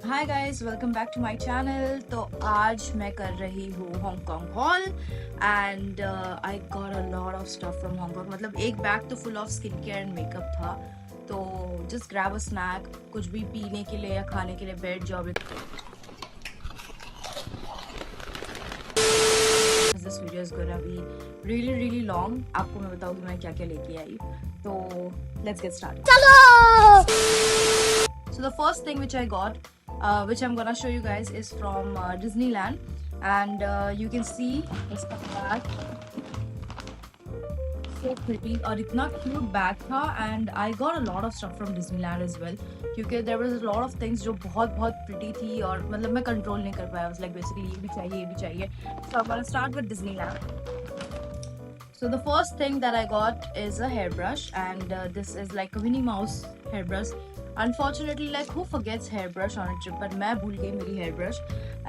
Hi guys, welcome back to my channel. तो आज मैं कर रही हूँ Hong Kong haul and I got a lot of stuff from Hong Kong. मतलब एक बैग तो full of skin care and makeup था। तो जस्ट ग्रैब अ स्नैक, कुछ भी पीने के लिए या खाने के लिए बैठ जाओ। This video is gonna be really long. आपको मैं बताऊंगी मैं क्या क्या लेके आई। तो लेट्स गेट स्टार्टेड। चलो। So the first thing which I got, which I'm gonna show you guys, is from Disneyland, and you can see it's the bag. So pretty और इतना cute bag था, and I got a lot of stuff from Disneyland as well, क्योंकि there was a lot of things जो बहुत pretty थी और मतलब मैं control नहीं कर पाया। I was like basically ये भी चाहिए। So I'm gonna start with Disneyland. So the first thing that I got is a hairbrush, and this is like a Minnie Mouse hairbrush. Unfortunately, like who forgets hairbrush on a trip? But मैं भूल गई मेरी hairbrush,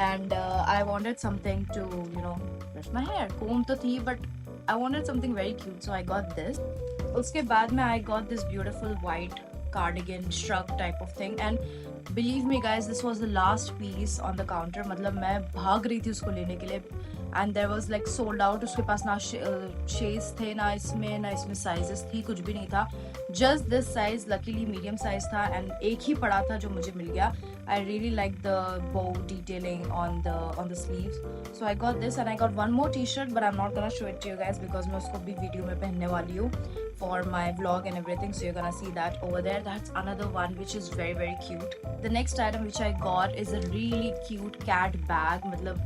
and I wanted something to brush my hair. Comb तो थी, but I wanted something very cute, so I got this. उसके बाद में I got this beautiful white cardigan shrug type of thing, and believe me guys, this was the last piece on the counter. मतलब मैं भाग रही थी उसको लेने के लिए, and there was like sold out. उसके पास ना शेड्स थे, ना इसमें साइजेस थी, कुछ भी नहीं था। Just this size, luckily medium size था, and एक ही पड़ा था जो मुझे मिल गया। I really like the bow detailing on the sleeves, so I got this, and I got one more t-shirt, but I'm not gonna show it to you guys because मैं उसको भी वीडियो में पहनने वाली हूँ for my vlog and everything, so you're gonna see that over there. That's another one which is very cute. The next item which I got is a really cute cat bag. मतलब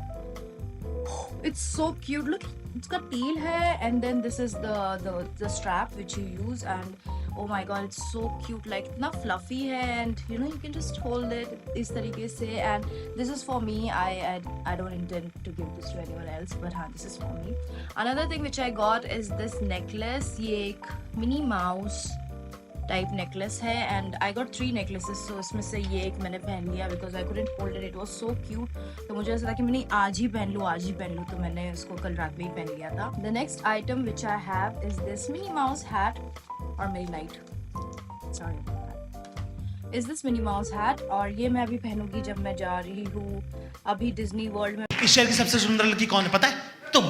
it's so cute. Look, it's got tail hai, and then this is the strap which you use, and oh my god, it's so cute. Like इतना fluffy है, and you can just hold it इस तरीके से, and this is for me. I don't intend to give this to anyone else, but हाँ, this is for me. Another thing which I got is this necklace. ये एक Minnie Mouse type necklace है, and I got 3 necklaces. सो इसमें से ये एक मैंने पहन लिया because I couldn't hold it, it was so cute. तो मुझे ऐसा था कि मैंने आज ही पहन लूँ, तो मैंने इसको कल रात में ही पहन लिया था। The next item which I have is this Minnie Mouse hat, और मेरी light sorry is this Minnie Mouse hat, और ये मैं अभी पहनूंगी जब मैं जा रही हूँ अभी डिज्नी वर्ल्ड में। इस शहर की सबसे सुंदर लड़की कौन है पता है? तुम।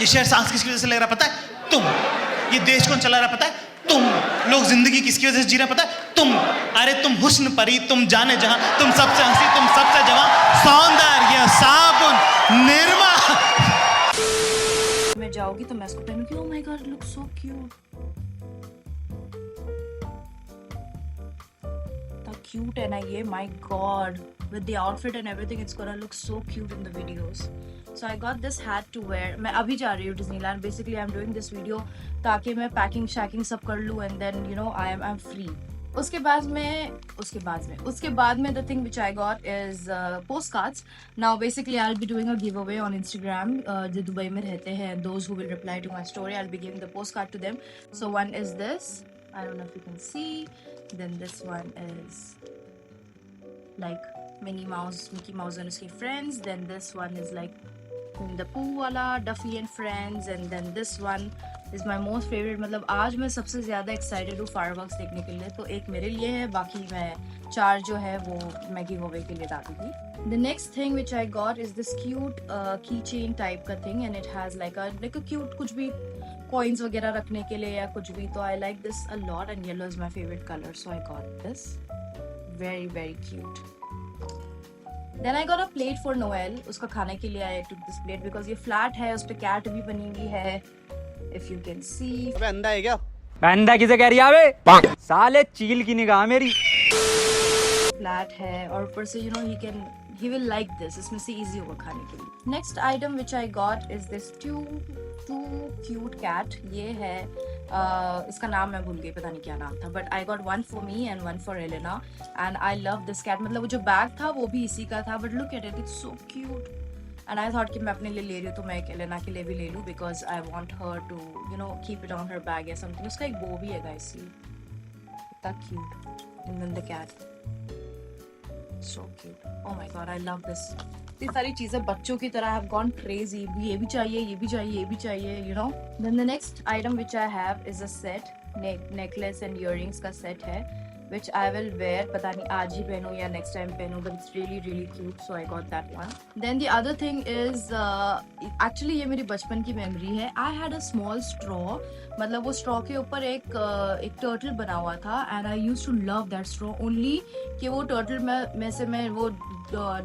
ये शहर सांस किसकी वजह से ले रहा पता है? तुम। ये देश कौन चला रहा पता है? तुम। लोग जिंदगी किसकी वजह से जी रहे पता है? तुम। अरे तुम हुस्न परी, तुम जाने जहां, तुम सबसे हंसी, तुम सबसे जवां, सौंदर्य साबुन निर्मा। मैं जाऊंगी तो मैं इसको पहनूंगी। Oh my god, it looks so cute. Cute, and my god, with the outfit and everything, it's gonna look so cute in the videos. So I got this hat to wear. मैं अभी जा रही हूँ Disneyland. Basically I'm doing this video ताकि मैं packing शैकिंग सब कर लूँ, and then I'm free. उसके बाद में the thing which I got is postcards. Now basically I'll be doing a giveaway on Instagram. जो दुबई में रहते हैं, those who will reply to my story, I'll be giving the postcard to them. So one is this. I don't know if you can see. Then this one is like Minnie Mouse, Mickey Mouse and his friends. Then this one is like the Pooh wala, Duffy and friends. And then this one is my most favorite. मतलब आज मैं सबसे ज़्यादा excited हूँ fireworks देखने के लिए। तो एक मेरे लिए है, बाकी मैं 4 जो है वो मैं giveaway के लिए डालूंगी। The next thing which I got is this cute keychain type का thing, and it has like a cute कुछ भी coins वगैरह रखने के लिए या कुछ भी। तो I like this a lot, and yellow is my favorite color, so I got this. Very cute. Then I got a plate for Noel. उसका खाने के लिए I took this plate because ये flat है, उस पे cat भी बनी हुई है, if you can see. अबे अंधा है क्या? अंधा किसे कह रही है बे? साले चील की निगाह मेरी। Flat है और ऊपर से he will like this. इसमें से easy होगा खाने के लिए। Next item which I got is this two cute cat. ये है इसका नाम मैं भूल गई, पता नहीं क्या नाम था, but I got one for me and one for Elena, and I love this cat. मतलब वो जो बैग था वो भी इसी का था, but look at it, it's so cute. And I thought कि मैं अपने लिए ले रही हूँ तो मैं एक Elena के लिए भी ले लूँ because I want her to keep it on her bag या something. उसका एक bow भी है guys, see, इतना cute. And then the cat. So cute. Oh my god, I love this. ये सारी चीजें बच्चों की तरह have gone crazy. ये भी चाहिए, ये भी चाहिए, ये भी चाहिए, you know. Then the next item which I have is a set, necklace and earrings का set है, which I will wear. पता नहीं आज ही पहनूं या next time पहनूं, but it's really really cute, so I got that one. Then the other thing is actually ये मेरी बचपन की memory है. I had a small straw. मतलब वो straw के ऊपर एक turtle बना हुआ था, and I used to love that straw only कि वो turtle में से मैं वो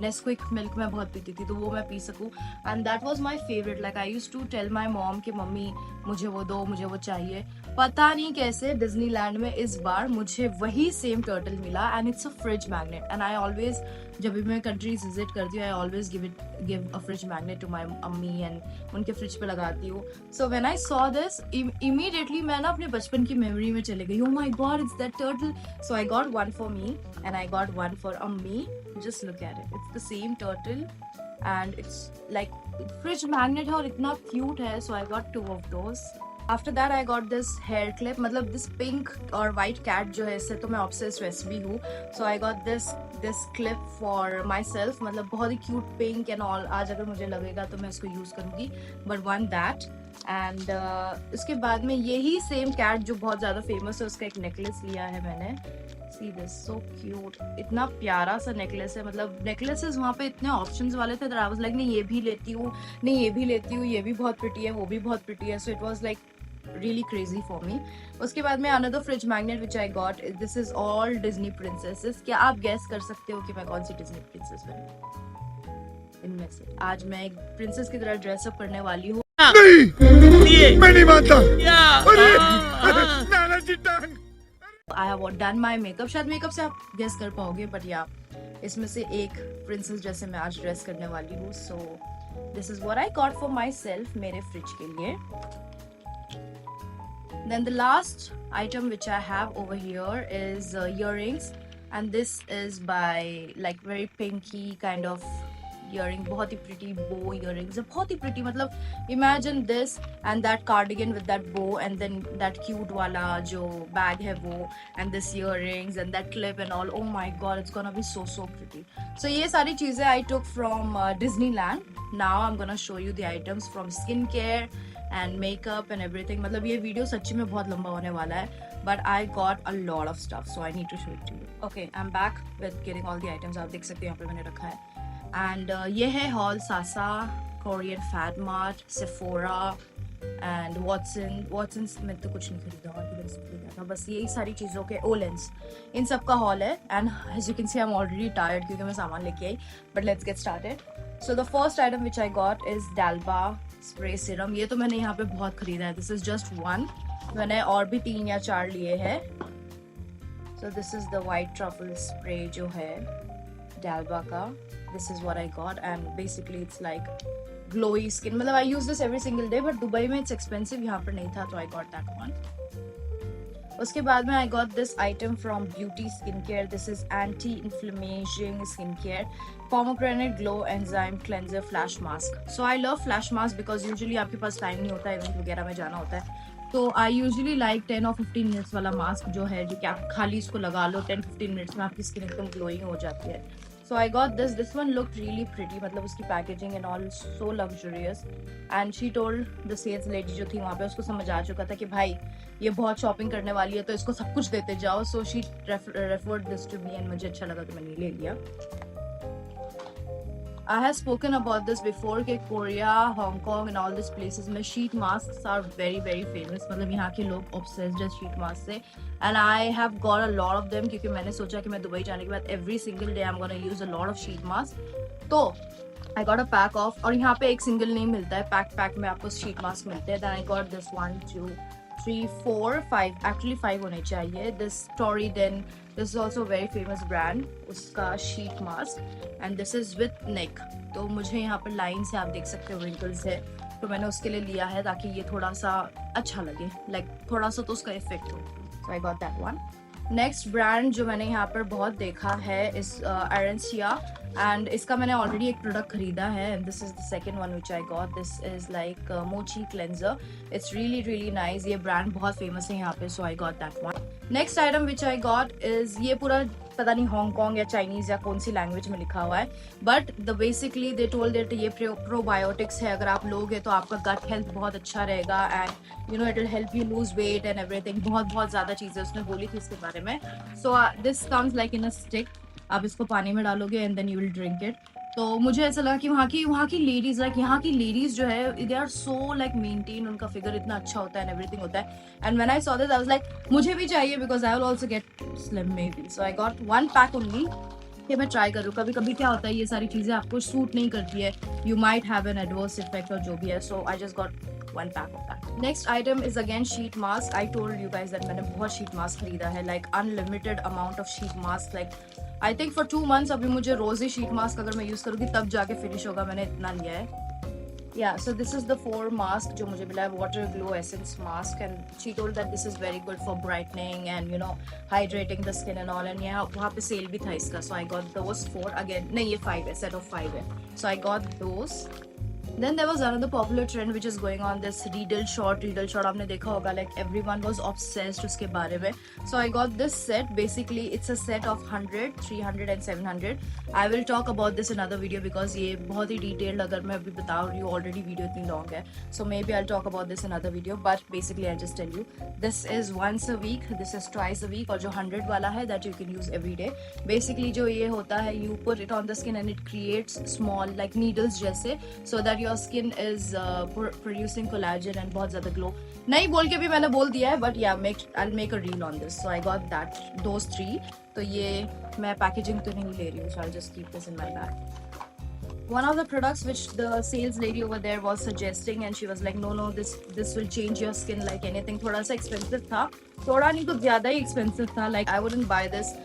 Nesquik milk मैं बहुत पीती थी, तो वो मैं पी सकूं. And that was my favorite. Like I used to tell my mom कि मम्मी मुझे वो दो, मुझे वो चाहिए. पता नहीं कैसे डिज्नीलैंड में इस बार मुझे वही सेम टर्टल मिला, and it's a fridge magnet. And I always, जब भी मैं कंट्रीज विजिट करती हूँ, I always give a fridge magnet to my अम्मी एंड उनके फ्रिज पे लगाती हूँ. So when I saw this, immediately मैं ना अपने बचपन की मेमोरी में चले गई. Oh my God, it's that turtle. So I got one for me and I got one for अम्मी. Just look at it, it's the same turtle and it's like fridge magnet है और इतना cute है. So I got 2 of those. After that I got this hair clip. मतलब this pink और white cat जो है, इससे तो मैं obsessed वैसे भी हूँ. So I got this clip for myself. मतलब बहुत ही cute pink and all. आज अगर मुझे लगेगा तो मैं इसको use करूँगी. But one that. And उसके बाद में यही same cat जो बहुत ज़्यादा famous है, उसका एक necklace लिया है मैंने. See this, so cute. इतना प्यारा सा necklace है. मतलब necklaces वहाँ पे इतने options वाले थे that I was like नहीं ये भी लेती हूँ, नहीं ये भी लेती हूँ, ये भी बहुत pretty है, वो भी बहुत pretty है. So it was like really crazy for me. उसके बाद में another fridge magnet which I got. This is all Disney princesses. क्या आप guess कर सकते हो कि मैं कौन सी Disney princess बनूं? इनमें से आज मैं एक princess की तरह dress up करने वाली हूँ. नहीं, मैं नहीं मानता. नाना जी टांग. I have done my makeup. शायद मेकअप से आप guess कर पाओगे, but yeah, इसमें से एक princess जैसे मैं आज dress करने वाली हूँ. So this is what I got for myself, मेरे fridge के लिए. Then the last item which I have over here is earrings, and this is by like very pinky kind of earring. बहुत ही pretty bow earrings. बहुत ही pretty. मतलब imagine this and that cardigan with that bow and then that cute वाला जो bag है वो, and this earrings and that clip and all. Oh my god, it's gonna be so pretty. So ये सारी चीजें I took from Disneyland. Now I'm gonna show you the items from skincare and makeup and everything. मतलब ये video सच्ची में बहुत लंबा होने वाला है, but I got a lot of stuff, so I need to show it to you. Okay, I'm back with getting all the items. आप देख सकते हो यहाँ पे मैंने रखा है. And ये है haul Sasa, Korean Fat Mart, Sephora and Watsons में तो कुछ नहीं खरीदा और किधर से खरीदा था, बस यही सारी चीज़ों के Olens, इन सब का haul है. And as you can see, I'm already tired क्योंकि मैं सामान लेके आई. But let's get started. So the first item which I got is Dalba spray serum. ये तो मैंने यहाँ पे बहुत खरीदा है. This is just one. मैंने और भी 3 या 4 लिए हैं. So this is the white truffle spray जो है Dalba का. This is what I got, and basically it's like glowy skin. मतलब I use this every single day, but Dubai में it's expensive, यहाँ पर नहीं था, तो I got that one. उसके बाद में I got this item from Beauty Skincare. This is anti-inflammation skincare, pomegranate glow enzyme cleanser flash mask. So I love flash mask because usually आपके पास टाइम नहीं होता है, इवेंट वगैरह में जाना होता है, तो I usually like 10 or 15 minutes वाला मास्क जो है, जो कि आप खाली इसको लगा लो 10-15 मिनट्स में आपकी स्किन एकदम ग्लोइंग हो जाती है. So I got this. This one looked really pretty. मतलब उसकी packaging and all so luxurious. And she told the sales lady जो थी वहाँ पे, उसको समझ आ चुका था कि भाई ये बहुत शॉपिंग करने वाली है तो इसको सब कुछ देते जाओ. So she referred this to me and मुझे अच्छा लगा तो मैंने ले लिया. I have spoken about this before कि Korea, Hong Kong and all these places में sheet masks are very famous. मतलब यहाँ के लोग obsessed है sheet mask से. And I have got a lot of them क्योंकि मैंने सोचा कि मैं दुबई जाने के बाद every single day I'm gonna use a lot of sheet mask. तो I got a pack of, और यहाँ पे एक single नहीं मिलता है, pack में आपको sheet mask मिलते हैं. Then I got this 1, 2, 3, 4, 5, actually 5 होने चाहिए. This Toriden, this is also a very famous brand, उसका sheet mask, and this is with neck. तो मुझे यहाँ पर lines है, आप देख सकते हो wrinkles है, तो मैंने उसके लिए लिया है ताकि ये थोड़ा सा अच्छा लगे, like थोड़ा सा तो उसका इफेक्ट हो. So I got that one. Next brand जो मैंने यहाँ पर बहुत देखा है इस Arancia, एंड इसका मैंने ऑलरेडी एक प्रोडक्ट खरीदा है, and this is the second one which I got. This is like mochi cleanser. It's really nice. ये ब्रांड बहुत फेमस है यहाँ पे, so I got that one. Next item which I got is ये पूरा पता नहीं हांगकांग या चाइनीज या कौन सी लैंग्वेज में लिखा हुआ है, but the basically they told that ये प्रोबायोटिक्स है, अगर आप लोगे तो आपका गट हेल्थ बहुत अच्छा रहेगा and you know it will help you lose weight and everything. बहुत ज़्यादा चीज़ें उसने बोली थी इसके बारे में। So this comes like in a stick, आप इसको पानी में डालोगे and then you will drink it. तो मुझे ऐसा लगा कि वहाँ की लेडीज़ लाइक यहाँ की लेडीज़ जो है they are so like maintain, उनका फिगर इतना अच्छा होता है एंड एवरीथिंग होता है। And when I saw this I was like मुझे भी चाहिए because I will also get slim maybe. So I got 1 pack only कि मैं ट्राई करूँ। कभी कभी क्या होता है ये सारी चीज़ें आपको सूट नहीं करती है, you might have an adverse effect और जो भी है। So I just got 1 pack of that. Next item is again sheet mask. I told you guys that मैंने बहुत शीट मास्क खरीदा है, like unlimited amount of sheet mask, like I think for 2 months। अभी मुझे रोज ही sheet mask अगर मैं use करूँगी तब जाके फिनिश होगा, मैंने इतना लिया है। Yeah, so this is the 4 mask जो मुझे मिला है, water glow essence mask, and she told that this is very good for brightening and you know hydrating the skin and all, and यहाँ वहाँ पे सेल भी था इसका, so I got those 4 again, नहीं ये 5 है, set of 5 है, so I got those। Then there was another popular trend which is going on, this Riedel short आपने देखा होगा, like everyone was obsessed उसके बारे में। So I got this set, basically it's a set of 100, 300 and 700। I will talk about this in another video because ये बहुत ही detailed अगर मैं अभी बता रही हूँ, already video इतनी long है, so maybe I'll talk about this in another video, but basically I'll just tell you this is once a week, this is twice a week, और जो 100 वाला है that you can use every day। Basically जो ये होता है you put it on the skin and it creates small like needles जैसे, so that your skin is producing collagen and बहुत ज़्यादा glow। नहीं बोल के भी मैंने बोल दिया है, but yeah, I'll make a reel on this। So I got that, those 3। तो ये मैं पैकेजिंग तो नहीं ले रही हूँ, so I'll just keep this in my bag। One of the products which the sales lady over there was suggesting and she was like no this will change your skin like anything, थोड़ा सा expensive था, थोड़ा नहीं तो ज़्यादा ही expensive था, like I wouldn't buy this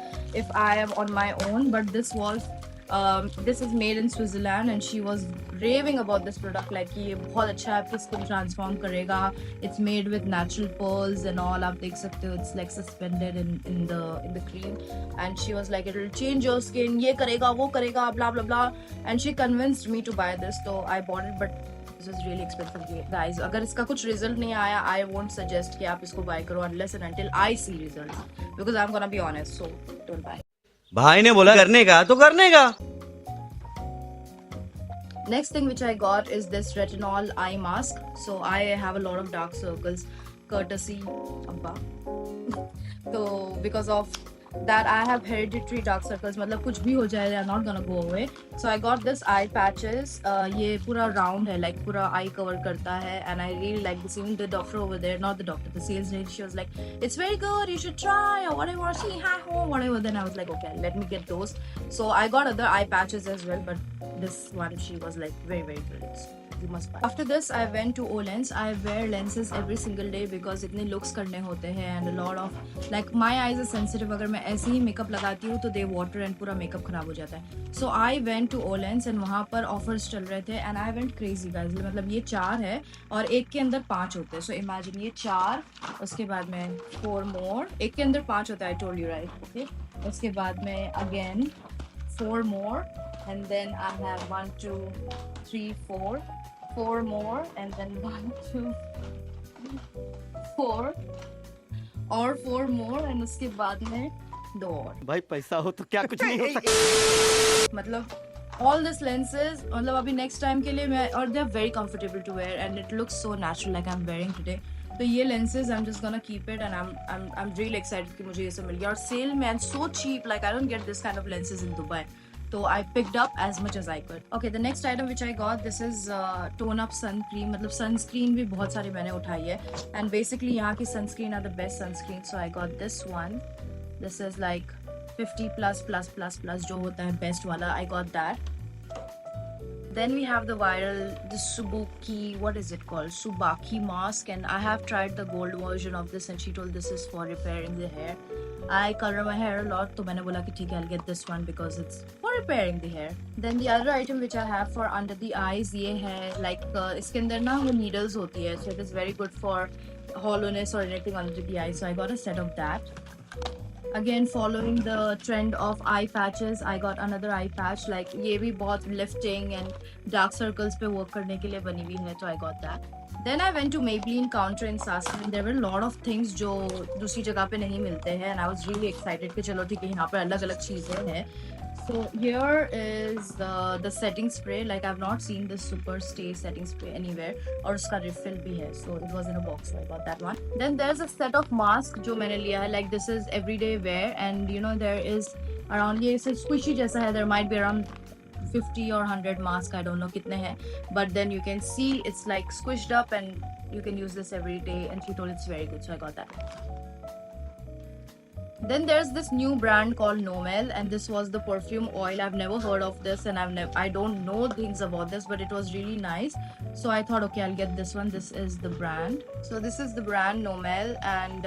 if I am on my own, but this is made in Switzerland and she was raving about this product, like ये बहुत अच्छा है, आपकी skin transform करेगा, it's made with natural pearls and all, आप देख सकते हो, it's like suspended in the cream, and she was like it will change your skin, ये करेगा वो करेगा blah blah blah, and she convinced me to buy this, so I bought it, but this is really expensive guys। अगर इसका कुछ result नहीं आया, I won't suggest कि आप इसको buy करो unless and until I see results, because I'm gonna be honest, so don't buy। भाई ने बोला करने का तो करने का। Next thing which I got is this retinol eye mask. So I have a lot of dark circles courtesy Abba। So because of that I have hereditary dark circles, मतलब कुछ भी हो जाए they are not gonna go away। So I got this eye patches। ये पूरा round है, like पूरा eye cover करता है, and I really like this। Even the doctor over there, not the doctor, the sales lady, she was like it's very good, you should try or whatever, see hi ho whatever। Then I was like okay, let me get those। So I got other eye patches as well, but this one she was like very good, you must buy। After this I went to Olens। I wear lenses every single day because इतने looks करने होते हैं and a lot of like my eyes are sensitive, अगर मैं ऐसे ही makeup लगाती हूँ तो they water and पूरा मेकअप खराब हो जाता है। So I went to Olens and वहाँ पर offers चल रहे थे and I went crazy guys। मतलब ये 4 है और एक के अंदर 5 होते हैं, so imagine ये 4, उसके बाद में 4 more, एक के अंदर 5 होता है, I told you right, okay। उसके बाद में again 4 more, and then I have 1 2 3 4 more, and then 1 2 4 और 4 more, and उसके बाद में 2 और। भाई पैसा हो तो क्या कुछ नहीं हो सकता। मतलब all these lenses, मतलब अभी next time के लिए मैं, और they are very comfortable to wear and it looks so natural like I'm wearing today। तो ये lenses I'm just gonna keep it and I'm really excited कि मुझे ये सब मिल गया और सेल में, and so cheap, like I don't get this kind of lenses in Dubai। So I picked up as much as I could। Okay, the next item which I got, this is tone up sun cream। मतलब sunscreen भी बहुत सारी मैंने उठाई है and basically यहाँ की sunscreen are the best sunscreen, so I got this one। This is like 50++++ जो होता है best वाला, I got that। Then we have the viral, the Subaki, what is it called? Subaki mask, and I have tried the gold version of this and she told this is for repairing the hair। I color my hair a lot, तो मैंने बोला कि ठीक है I'll get this one because it's for repairing the hair। Then the other item which I have for under the eyes, ये है like इसके अंदर ना वो needles होती है, so it is very good for hollowness or anything under the eyes, so I got a set of that। Again, following the trend of eye patches, I got another eye patch. Like ये भी बहुत lifting and dark circles पे work करने के लिए बनी हुई है, तो I got that. Then I went to Maybelline counter in Saskia and there were a lot of things जो दूसरी जगह पे नहीं मिलते हैं, and I was really excited कि चलो ठीक है यहाँ पर अलग अलग चीज़ें हैं. So here is the setting spray. Like I've not seen this Super Stay setting spray anywhere. और उसका refill भी है. So it was in a box, so I got that one. Then there's a set of mask जो मैंने लिया है. Like this is everyday wear, and you know there is around ये से squishy जैसा है. There might be around 50 or 100 mask. I don't know कितने हैं. But then you can see it's like squished up, and you can use this every day. And she told it's very good, so I got that. Then there's this new brand called Nomel, and this was the perfume oil. I've never heard of this, and I don't know things about this, but it was really nice. So I thought, okay, I'll get this one. This is the brand. So this is the brand Nomel, and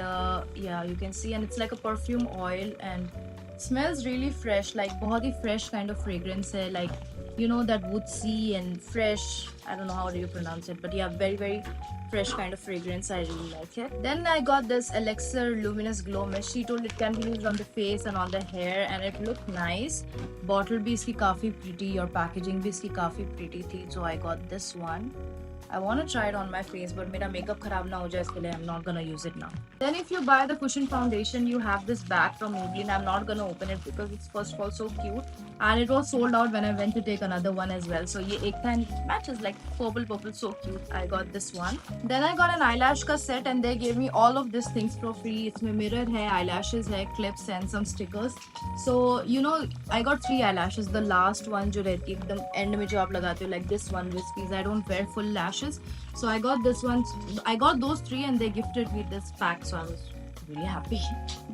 yeah, you can see, and it's like a perfume oil, and smells really fresh. Like बहुत ही fresh kind of fragrance है. Like you know that woodsy and fresh. I don't know how do you pronounce it, but yeah, very very fresh kind of fragrance. I really like it. Then I got this Elixir Luminous Glow Mist. She told it can be used on the face and on the hair, and it looked nice. Bottle भी इसकी काफी pretty और packaging भी इसकी काफी pretty थी, so I got this one. I want to try it on my face, but मेरा makeup खराब ना हो जाए इसके लिए I'm not gonna use it now. Then if you buy the cushion foundation, you have this bag from Maybelline. I'm not gonna open it because it's first of all so cute, and it was sold out when I went to take another one as well. So ये एक था and it matches like purple, so cute. I got this one. Then I got an eyelash का set, and they gave me all of these things for free. इसमें mirror है, eyelashes है, clips and some stickers. So you know I got 3 eyelashes. The last one जो रहती है एकदम end में जो आप लगाते हो, like this one, Wispies. I don't wear full lashes. So I got this one. I got those 3 and they gifted me this pack, so I was really happy.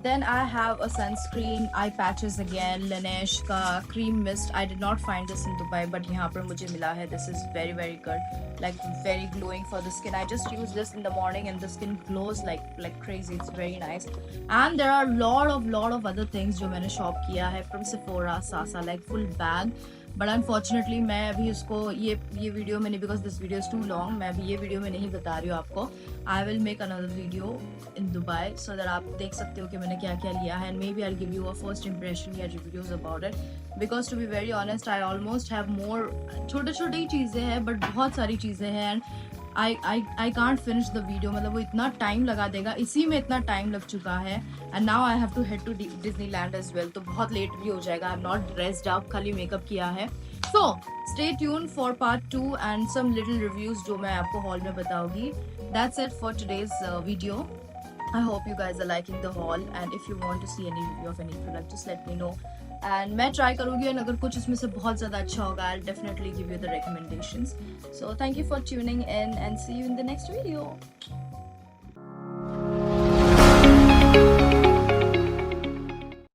Then I have a sunscreen, eye patches again, Laneige ka cream mist. I did not find this in Dubai, but यहाँ पर मुझे मिला है. This is very very good, like very glowing for the skin. I just use this in the morning and the skin glows like crazy. It's very nice. And there are lot of other things जो मैंने shop किया है from Sephora, Sasa, like full bag. But unfortunately मैं अभी उसको ये video में नहीं, because this video is too long, मैं अभी ये वीडियो में नहीं बता रही हूँ आपको. I will make another video in Dubai so that आप देख सकते हो कि मैंने क्या क्या लिया है, and maybe I give you a first impression या reviews about it. Because to be very honest I almost have more, छोटे छोटे ही चीज़ें हैं बट बहुत सारी चीज़ें हैं, and I can't finish the video. मतलब वो इतना टाइम लगा देगा, इसी में इतना टाइम लग चुका है. And now I have to head to Disneyland as well, तो बहुत लेट भी हो जाएगा. I am not dressed up, खाली मेकअप किया है. So stay tuned for part 2 and some little reviews जो मैं आपको हॉल में बताऊंगी. That's it for today's video. I hope you guys are liking the haul, and if you want to see any review of any product, just let me know. And मैं try करूँगी, and अगर कुछ इसमें से बहुत ज़्यादा अच्छा होगा, I'll definitely give you the recommendations. So thank you for tuning in, and see you in the next video.